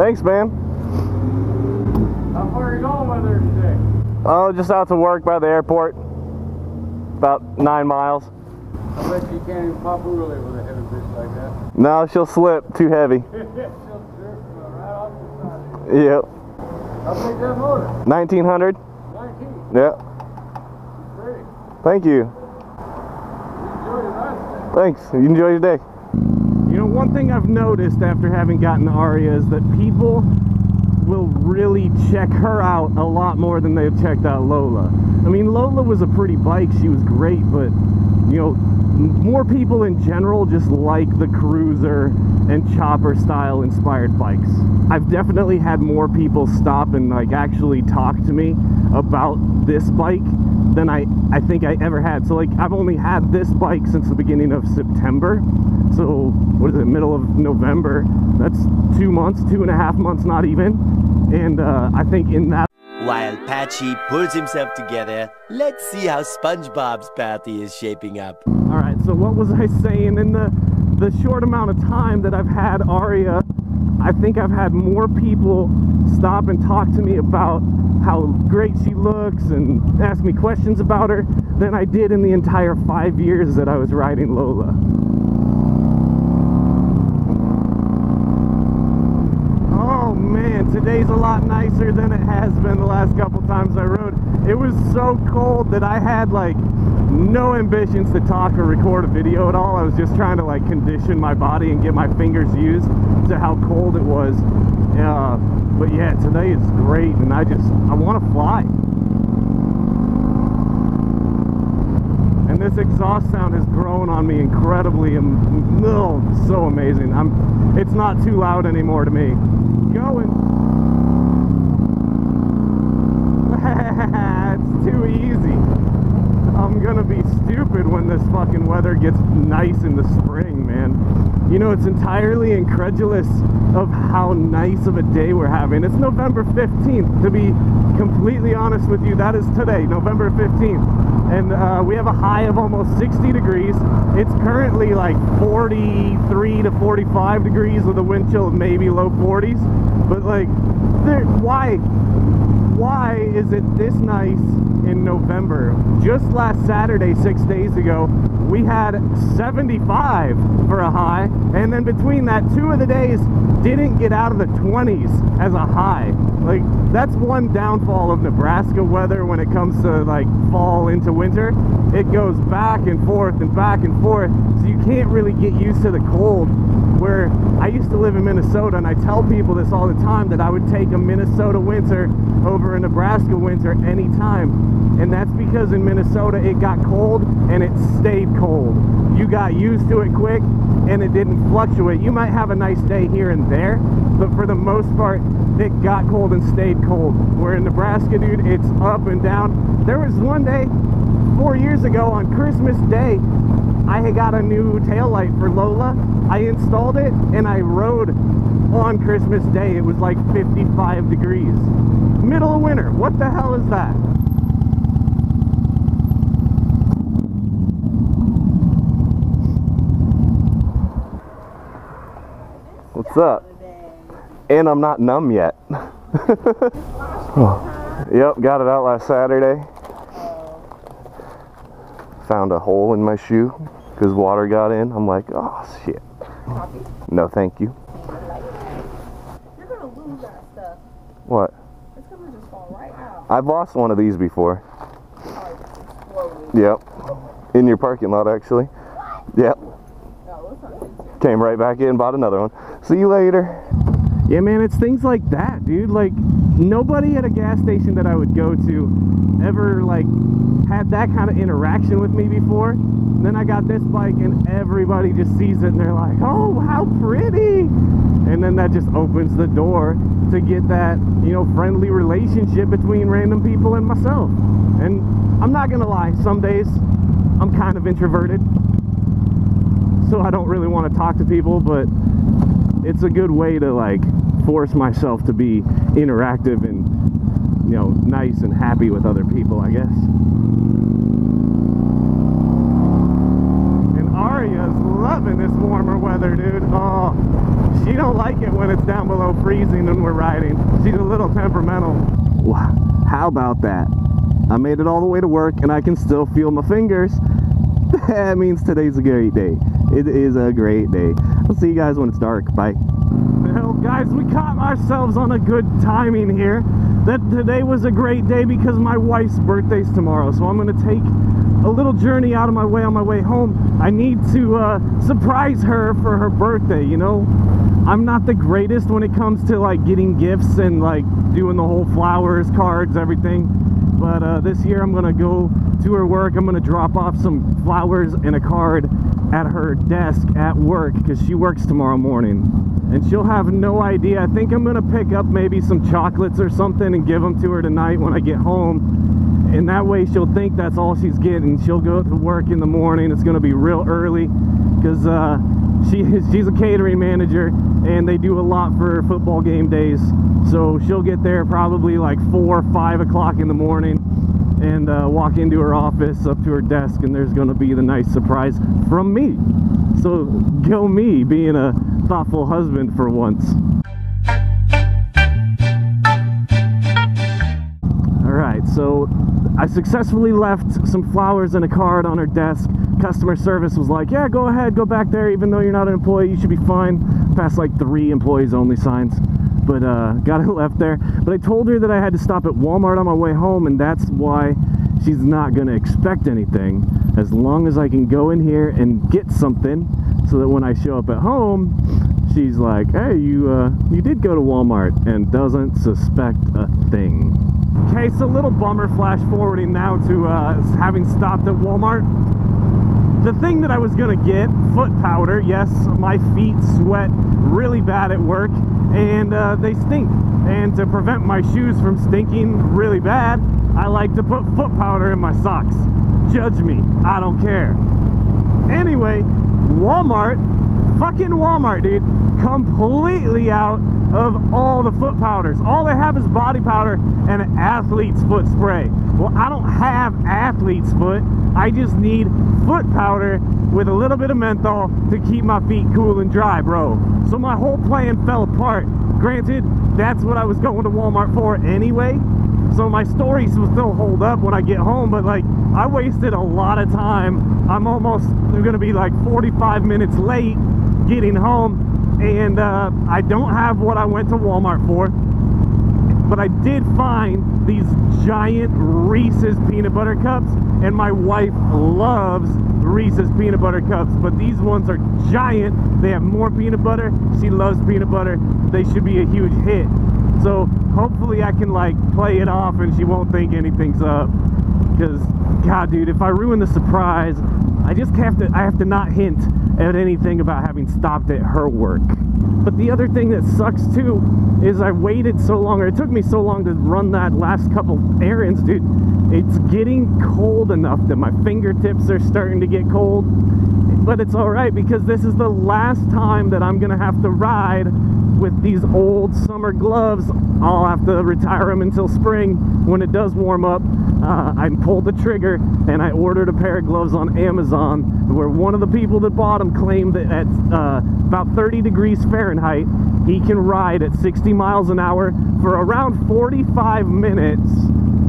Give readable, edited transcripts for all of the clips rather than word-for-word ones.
Thanks, man. How far are you going with her today? Oh, just out to work by the airport. About 9 miles. I bet you can't even pop oodle with a heavy bitch like that. No, she'll slip. Too heavy. She'll jerk right off the side. Yep. How big that motor? 1900. 19. Yep. Pretty. Thank you. You enjoy your ride today. Thanks. You enjoy your day. You know, one thing I've noticed after having gotten Aria is that people will really check her out a lot more than they've checked out Lola. I mean, Lola was a pretty bike. She was great, but, you know, more people in general just like the cruiser and chopper style inspired bikes. I've definitely had more people stop and like actually talk to me about this bike than I think I ever had. So like, I've only had this bike since the beginning of September. So what is it, middle of November? That's 2 months, 2.5 months, not even. And I think in that, while Patchy pulls himself together, let's see how SpongeBob's party is shaping up. all right, so what was I saying? In the short amount of time that I've had Aria, I think I've had more people stop and talk to me about how great she looks and ask me questions about her than I did in the entire 5 years that I was riding Lola. Oh man, today's a lot nicer than it has been the last couple times I rode. It was so cold that I had like no ambitions to talk or record a video at all. I was just trying to like condition my body and get my fingers used to how cold it was. But yeah, today is great and I want to fly. And this exhaust sound has grown on me incredibly, and oh, so amazing. It's not too loud anymore to me. Going. It's too easy. I'm gonna be stupid when this fucking weather gets nice in the spring, man. You know, it's entirely incredulous of how nice of a day we're having. It's November 15th, to be completely honest with you. That is today, November 15th. And we have a high of almost 60 degrees. It's currently like 43 to 45 degrees with a wind chill of maybe low 40s. But like, why is it this nice in November? Just last Saturday, 6 days ago, we had 75 for a high, and then between that, 2 of the days didn't get out of the 20s as a high. Like, that's one downfall of Nebraska weather when it comes to like fall into winter. It goes back and forth, so you can't really get used to the cold. Where I used to live in Minnesota, and I tell people this all the time, that I would take a Minnesota winter over a Nebraska winter anytime. And that's because in Minnesota it got cold and it stayed cold. You got used to it quick and it didn't fluctuate. You might have a nice day here and there, but for the most part it got cold and stayed cold. Where in Nebraska, dude, it's up and down. There was one day 4 years ago on Christmas Day, I had got a new taillight for Lola. I installed it and I rode on Christmas Day. It was like 55 degrees. Middle of winter. What the hell is that? What's up? And I'm not numb yet. Oh. Yep, got it out last Saturday. Found a hole in my shoe because water got in. I'm like, oh shit. No, thank you. You're gonna lose that stuff. What? It's gonna just fall right out. I've lost one of these before. Oh, it's exploded. Yep. In your parking lot, actually. Yep. No, it's not easy. Came right back in, bought another one. See you later. Yeah, man, it's things like that, dude. Like, nobody at a gas station that I would go to ever, like, had that kind of interaction with me before. And then I got this bike and everybody just sees it and they're like, oh, how pretty. And then that just opens the door to get that, you know, friendly relationship between random people and myself. And I'm not gonna lie, some days I'm kind of introverted, so I don't really want to talk to people, but it's a good way to like force myself to be interactive and, you know, nice and happy with other people, I guess. And Aria's loving this warmer weather, dude. Oh, she don't like it when it's down below freezing and riding. She's a little temperamental. Wow, how about that? I made it all the way to work and I can still feel my fingers. That means today's a great day. It is a great day. I'll see you guys when it's dark. Bye. Well, guys, we caught ourselves on a good timing here. That today was a great day because my wife's birthday's tomorrow. So I'm going to take a little journey out of my way on my way home. I need to surprise her for her birthday, you know? I'm not the greatest when it comes to like getting gifts and like doing the whole flowers, cards, everything. But this year I'm gonna go to her work. I'm gonna drop off some flowers and a card at her desk at work because she works tomorrow morning. And she'll have no idea. I think I'm gonna pick up maybe some chocolates or something and give them to her tonight when I get home. And that way she'll think that's all she's getting. She'll go to work in the morning. It's gonna be real early because she's a catering manager and they do a lot for football game days. So she'll get there probably like 4 or 5 o'clock in the morning and walk into her office up to her desk, and there's gonna be the nice surprise from me. So go me being a thoughtful husband for once. Alright, so I successfully left some flowers and a card on her desk. Customer service was like, yeah, go ahead, go back there, even though you're not an employee, you should be fine. Past like 3 employees only signs, but got it left there. But I told her that I had to stop at Walmart on my way home, and that's why she's not gonna expect anything as long as I can go in here and get something, so that when I show up at home, she's like, hey, you did go to Walmart, and doesn't suspect a thing. Okay, so little bummer flash forwarding now to having stopped at Walmart. The thing that I was gonna get, foot powder. Yes, my feet sweat really bad at work and they stink. And to prevent my shoes from stinking really bad, I like to put foot powder in my socks. Judge me, I don't care. Anyway, Walmart, fucking Walmart, dude, completely out of all the foot powders. All they have is body powder and an athlete's foot spray. Well, I don't have athlete's foot. I just need foot powder with a little bit of menthol to keep my feet cool and dry, bro. So my whole plan fell apart. Granted, that's what I was going to Walmart for anyway. So my stories will still hold up when I get home, but like, I wasted a lot of time. I'm almost gonna be like 45 minutes late getting home, and I don't have what I went to Walmart for, but I did find these giant Reese's peanut butter cups, and my wife loves Reese's peanut butter cups, but these ones are giant. They have more peanut butter. She loves peanut butter. They should be a huge hit. So hopefully I can like play it off and she won't think anything's up. Because God, dude, if I ruin the surprise, I have to not hint at anything about having stopped at her work. But the other thing that sucks too is I waited so long, or it took me so long to run that last couple errands, dude. It's getting cold enough that my fingertips are starting to get cold. But it's alright because this is the last time that I'm gonna have to ride with these old summer gloves. I'll have to retire them until spring when it does warm up. I pulled the trigger and I ordered a pair of gloves on Amazon, where one of the people that bought them claimed that at about 30 degrees Fahrenheit he can ride at 60 miles an hour for around 45 minutes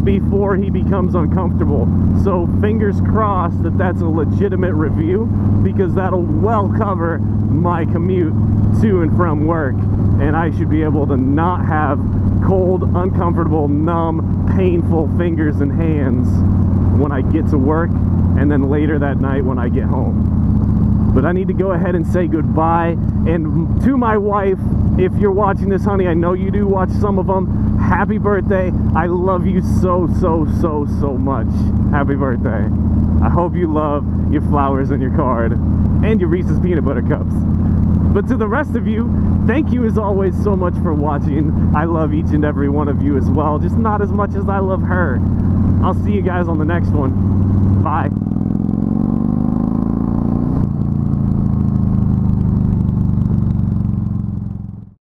before he becomes uncomfortable. So fingers crossed that that's a legitimate review, because that'll well cover my commute to and from work, and I should be able to not have cold, uncomfortable, numb, painful fingers and hands when I get to work, and then later that night when I get home. But I need to go ahead and say goodbye. And to my wife, if you're watching this, honey, I know you do watch some of them, happy birthday. I love you so much. Happy birthday. I hope you love your flowers and your card and your Reese's peanut butter cups. But to the rest of you, thank you as always so much for watching. I love each and every one of you as well, just not as much as I love her. I'll see you guys on the next one. Bye.